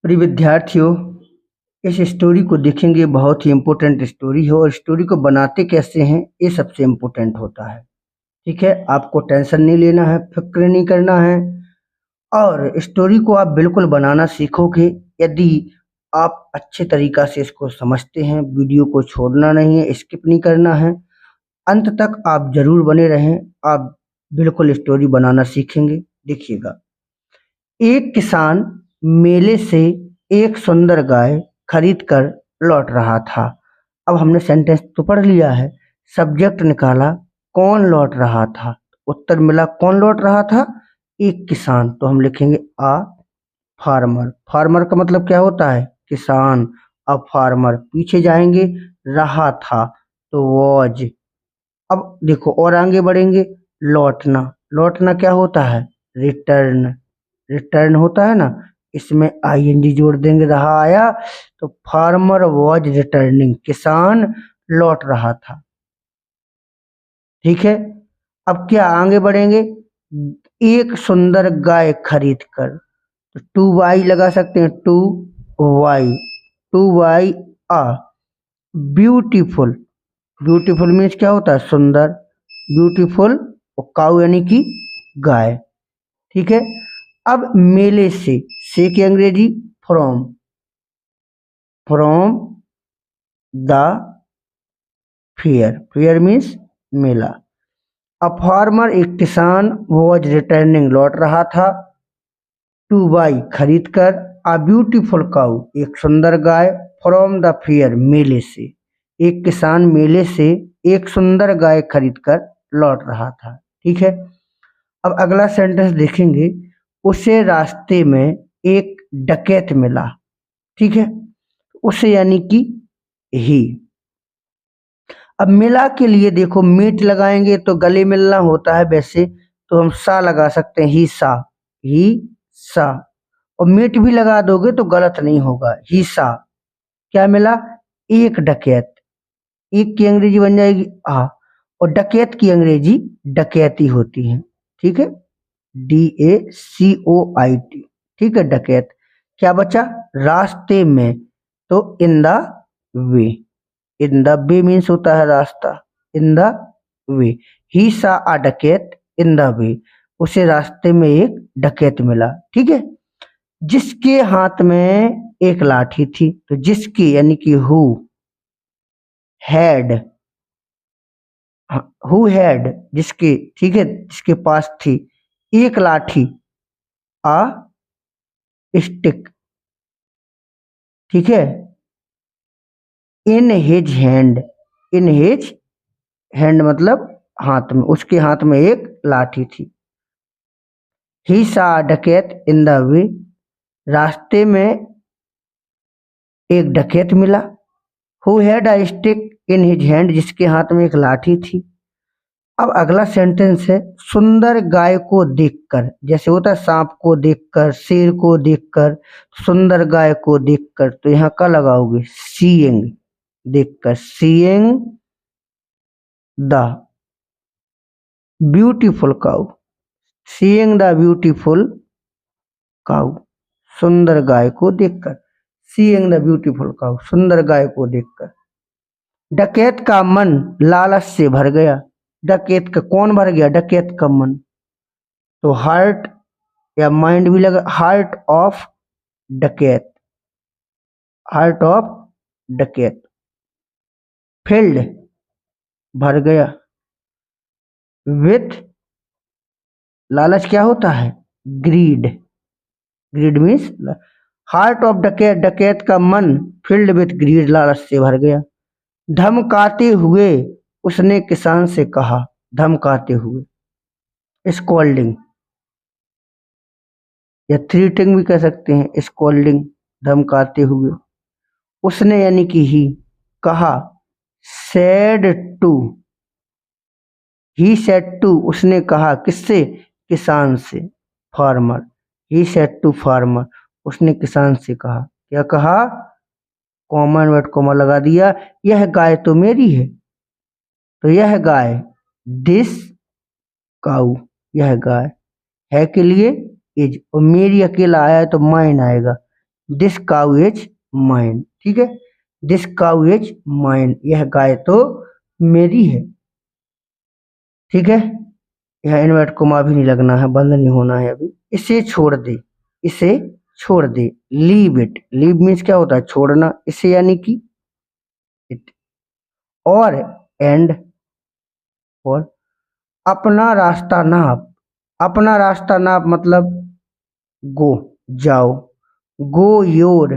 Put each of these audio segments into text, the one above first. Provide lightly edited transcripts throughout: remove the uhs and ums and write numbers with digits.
प्रिय विद्यार्थियों, इस स्टोरी को देखेंगे। बहुत ही इम्पोर्टेंट स्टोरी है और स्टोरी को बनाते कैसे हैं ये सबसे इम्पोर्टेंट होता है। ठीक है, आपको टेंशन नहीं लेना है, फिक्र नहीं करना है और स्टोरी को आप बिल्कुल बनाना सीखोगे यदि आप अच्छे तरीका से इसको समझते हैं। वीडियो को छोड़ना नहीं है, स्किप नहीं करना है, अंत तक आप जरूर बने रहें। आप बिल्कुल स्टोरी बनाना सीखेंगे। देखिएगा, एक किसान मेले से एक सुंदर गाय खरीद कर लौट रहा था। अब हमने सेंटेंस तो पढ़ लिया है, सब्जेक्ट निकाला, कौन लौट रहा था। उत्तर मिला कौन लौट रहा था, एक किसान। तो हम लिखेंगे आ फार्मर। फार्मर का मतलब क्या होता है, किसान। अब फार्मर पीछे जाएंगे, रहा था तो वॉज। अब देखो और आगे बढ़ेंगे, लौटना। लौटना क्या होता है, रिटर्न। रिटर्न होता है ना, इसमें आईएनजी जोड़ देंगे, रहा आया तो फार्मर वॉज रिटर्निंग, किसान लौट रहा था। ठीक है, अब क्या आगे बढ़ेंगे, एक सुंदर गाय खरीद कर। तो टू वाई लगा सकते हैं, टू वाई, टू वाई आ ब्यूटीफुल। ब्यूटीफुल मीन्स क्या होता है, सुंदर। ब्यूटीफुल और काऊ यानी कि गाय। ठीक है, अब मेले से की अंग्रेजी from. From the fair, fair means Mela. A farmer एक किसान, वॉज रिटर्निंग लौट रहा था, टू बाई खरीद कर, अ ब्यूटीफुल काऊ एक सुंदर गाय, फ्रॉम द फेयर मेले से। एक किसान मेले से एक सुंदर गाय खरीद कर लौट रहा था। ठीक है, अब अगला सेंटेंस देखेंगे, उसे रास्ते में एक डकैत मिला। ठीक है, उसे यानी कि ही। अब मिला के लिए देखो, मीट लगाएंगे तो गले मिलना होता है, वैसे तो हम सा लगा सकते हैं, ही सा, ही सा। और मीट भी लगा दोगे तो गलत नहीं होगा, ही सा। क्या मिला, एक डकैत। एक की अंग्रेजी बन जाएगी आ, और डकैत की अंग्रेजी डकैती होती है। ठीक है, DACOIT। ठीक है, डकैत। क्या बचा, रास्ते में, तो in the way. In the way means होता है रास्ता, इन द वे। ही सा अ डकैत इन द वे, उसे रास्ते में एक डकैत मिला। ठीक है, जिसके हाथ में एक लाठी थी। तो जिसकी यानी कि हु हैड, हु हैड जिसके, ठीक है, जिसके पास थी एक लाठी, आ स्टिक। ठीक है, in his hand, in his hand मतलब हाथ में, उसके हाथ में एक लाठी थी। ही सा डकैत इन द वे, रास्ते में एक डकैत मिला। Who had a stick in his hand, जिसके हाथ में एक लाठी थी। अब अगला सेंटेंस है, सुंदर गाय को देखकर। जैसे होता है सांप को देखकर, शेर को देखकर, सुंदर गाय को देखकर। तो यहाँ का लगाओगे सीइंग, देखकर, seeing the beautiful cow. Seeing the beautiful cow, सुंदर गाय को देखकर। सीइंग द ब्यूटीफुल काउ, सुंदर गाय को देखकर। डकैत का मन लालच से भर गया। डकैत का कौन भर गया, डकैत का मन। तो हार्ट या माइंड भी लगा, हार्ट ऑफ डकैत, हार्ट ऑफ डकैत। फिल्ड भर गया, विथ लालच क्या होता है, greed. Greed means, heart of डकैत, डकैत का मन फिल्ड विथ ग्रीड, लालच से भर गया। धमकाते हुए उसने किसान से कहा। धमकाते हुए, स्कॉल्डिंग या थ्रीटिंग भी कह सकते हैं, स्कॉल्डिंग, धमकाते हुए। उसने यानी कि ही, कहा, said to, he said to, उसने कहा किससे, किसान से, farmer. He said to farmer, उसने किसान से कहा। क्या कहा, कॉमन वर्ड कॉमा लगा दिया, यह गाय तो मेरी है। तो यह गाय, दिस काऊ, यह गाय, है के लिए इज, और मेरी अकेला आया है तो माइन आएगा, दिस काउ इज माइन, ठीक है, दिस काउ इज माइन, यह गाय तो मेरी है, ठीक है। यहाँ इन्वर्ट कोमा भी नहीं लगना है, बंद नहीं होना है अभी। इसे छोड़ दे, इसे छोड़ दे, लीव इट, लीव मीन्स क्या होता है, छोड़ना, इसे यानी कि इट, और एंड, और अपना रास्ता नाप, अपना रास्ता नाप मतलब गो, जाओ, go your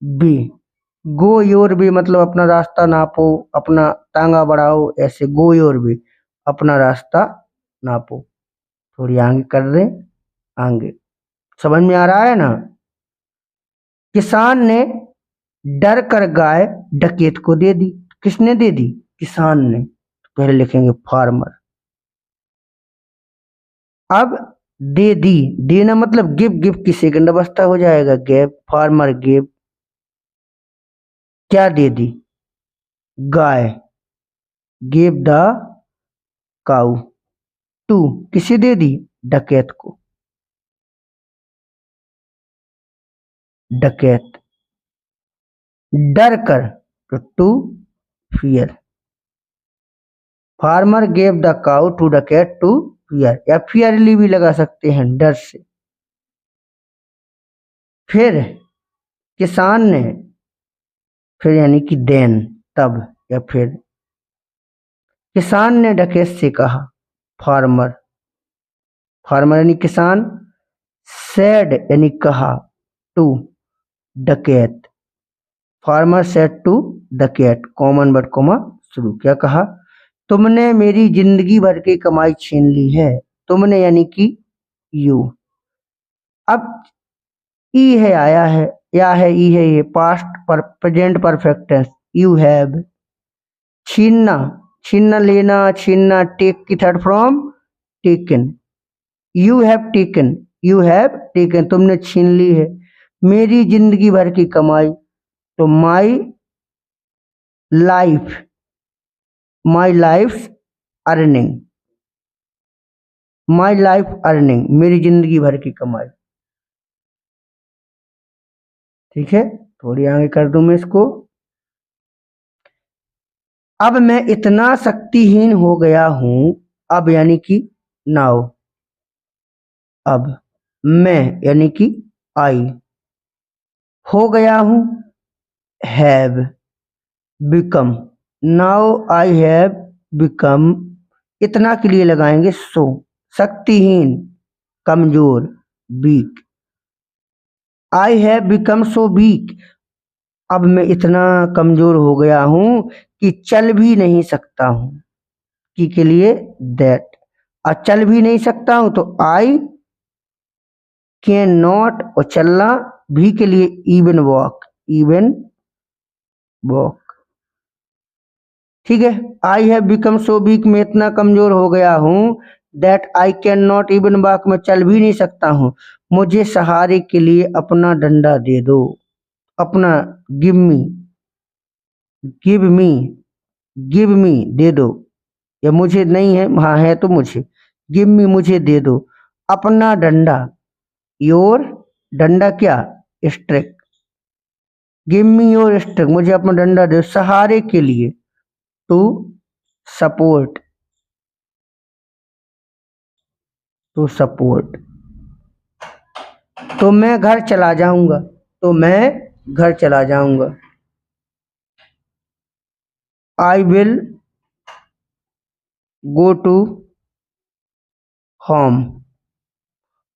be, go your be मतलब अपना रास्ता नापो, अपना टांगा बढ़ाओ, ऐसे गो योर बी, अपना रास्ता नापो। थोड़ी आगे कर रहे, आगे समझ में आ रहा है ना। किसान ने डर कर गाय डकैत को दे दी, किसने दे दी, किसान ने, पहले लिखेंगे फार्मर। अब दे दी, देना मतलब गिव, गिव की सेकंड अवस्था हो जाएगा गेव, फार्मर गिव, क्या दे दी, गाय, गिव द काउ टू, किसे दे दी, डकैत को, डकैत, डर कर तो to fear, farmer gave the cow to डकैत टू फियर, या फियरली भी लगा सकते हैं, डर से। फिर किसान ने, फिर यानी कि देन, तब या फिर, किसान ने डकैत से कहा, फार्मर, फार्मर यानी किसान, सेड यानी कहा, टू डकैत, फार्मर सेड टू डकैत, कॉमन वर्ड कोमा शुरू, क्या कहा, तुमने मेरी जिंदगी भर की कमाई छीन ली है, तुमने यानी कि यू। अब ई है आया है, या है ई है ये, पास्ट पर present perfect tense, you have, छीनना, छीनना लेना, छीनना, टेक की third from taken, you have taken, you have taken, तुमने छीन ली है मेरी जिंदगी भर की कमाई, तो my life, my life earning, my life earning, मेरी जिंदगी भर की कमाई, ठीक है। थोड़ी आगे कर दूं मैं इसको। अब मैं इतना शक्तिहीन हो गया हूं, अब यानी कि नाउ, अब मैं यानी कि आई, हो गया हूं, have become, now I have become, इतना के लिए लगाएंगे सो, शक्तिहीन, कमजोर, weak, I have become so weak, अब मैं इतना कमजोर हो गया हूं कि चल भी नहीं सकता हूं, की के लिए दैट, और चल भी नहीं सकता हूं तो आई कैन नॉट, और चलना भी के लिए इवन वॉक, इवन वॉक, ठीक है। आई हैव बिकम सो वीक, मैं इतना कमजोर हो गया हूं, that I can not even walk, मैं चल भी नहीं सकता हूं, मुझे सहारे के लिए अपना डंडा दे दो, अपना, give me, give me, give me दे दो, या मुझे नहीं है, हाँ है तो मुझे, गिव मी मुझे दे दो, अपना डंडा, योर, डंडा क्या, stick, give me your stick, मुझे अपना डंडा दे, सहारे के लिए, टू सपोर्ट, टू सपोर्ट, तो मैं घर चला जाऊंगा, तो मैं घर चला जाऊंगा, I will go to home,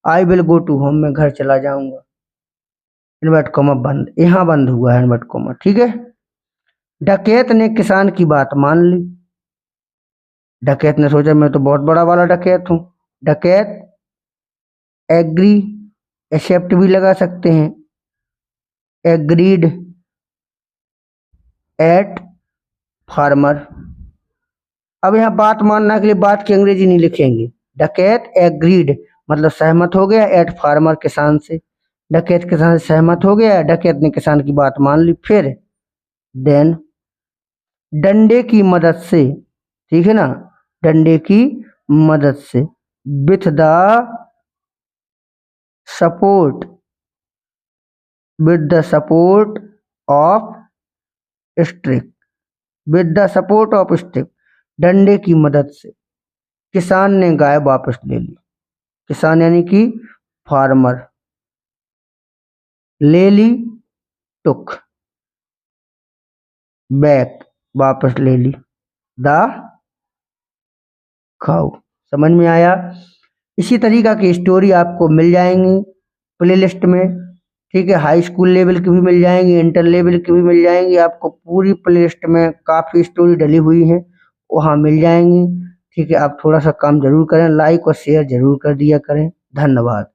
I will go to home, मैं घर चला जाऊंगा, इनवर्ट कॉमा बंद, यहां बंद हुआ है इनवर्ट कॉमा, ठीक है। डकैत ने किसान की बात मान ली, डकैत ने सोचा मैं तो बहुत बड़ा वाला डकैत हूं, डकैत एग्री, एक्सेप्ट भी लगा सकते हैं, एग्रीड एट फार्मर, अब यहाँ बात मानना के लिए बात की अंग्रेजी नहीं लिखेंगे, डकैत एग्रीड मतलब सहमत हो गया, एट फार्मर किसान से, डकैत किसान से सहमत हो गया, डकैत ने किसान की बात मान ली, फिर देन डंडे की मदद से, ठीक है ना, डंडे की मदद से, with the support with the support of stick, with the support of stick, डंडे की मदद से किसान ने गाय वापस ले ली। किसान यानी कि फार्मर, ले ली, टुक, बैक वापस ले ली, द खाओ। समझ में आया? इसी तरीका की स्टोरी आपको मिल जाएंगी प्लेलिस्ट में, ठीक है। हाई स्कूल लेवल की भी मिल जाएंगी, इंटर लेवल की भी मिल जाएंगी, आपको पूरी प्लेलिस्ट में काफ़ी स्टोरी डली हुई है, वहाँ मिल जाएंगी, ठीक है। आप थोड़ा सा काम जरूर करें, लाइक और शेयर जरूर कर दिया करें। धन्यवाद।